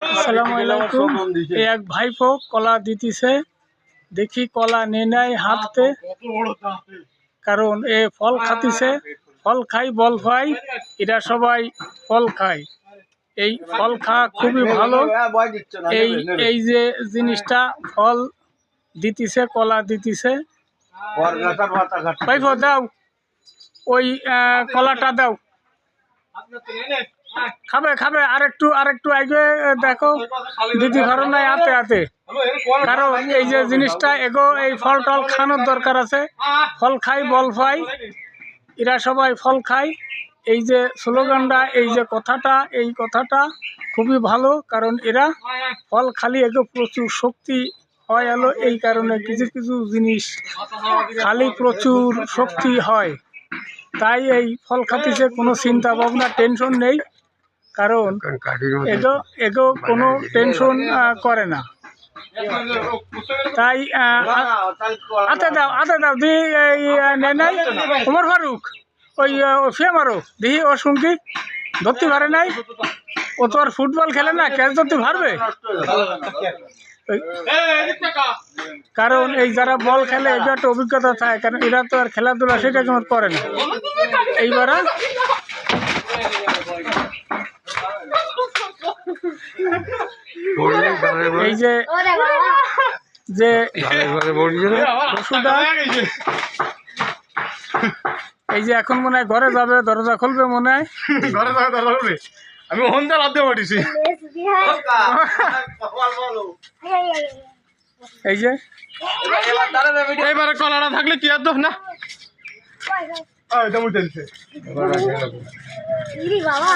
আসসালামু আলাইকুম। এক ভাইপো কলা দিতেছে, দেখি কলা নিয়ে নেয় হাতে, কারণ এ ফল খাতিছে। ফল খাই বল পাই, এরা সবাই ফল খায়। এই ফল খাওয়া খুবই ভালো। এই এই যে জিনিসটা ফল দিতেছে, কলা দিতেছে। ভাইপো দাও, ওই কলাটা দাও। খাবে খাবে, আরেকটু আগে দেখো দিদি ঘর নাই হাতে হাতে, কারণ এই যে জিনিসটা এগো এই ফল টল খানোর দরকার আছে। ফল খাই বল পাই, এরা সবাই ফল খায়। এই যে স্লোগানটা, এই যে কথাটা, এই কথাটা খুবই ভালো, কারণ এরা ফল খালি এগো প্রচুর শক্তি হয় এলো। এই কারণে কিছু কিছু জিনিস খালি প্রচুর শক্তি হয়, তাই এই ফল খাতিছে। কোনো চিন্তা ভাবনা টেনশন নেই, কারণ এগো কোনো টেনশন করে না। তাই আতে দাও দি নাই উমর ফারুক, ওই ফিয়া মারো দিহি ও শুনকি ধরতে পারে নাই। ও তো আর ফুটবল খেলে না, ক্যাচ ধরতে পারবে? কারণ এই যারা বল খেলে এটা একটা অভিজ্ঞতা থাকে, কারণ এরা তো আর খেলাধুলা সেটা কেমন করে না। এইবার এই যে যে পশুটা, এই যে এখন মনে হয় ঘরে যাবে, দরজা খুলবে মনে হয়। ঘরে যাবে, দরজা খুলবে। আমি হন্দা লাভ পাঠিয়েছি। এই যে এইবারে কলাটা থাকলে কি আর দোষ না। বাবা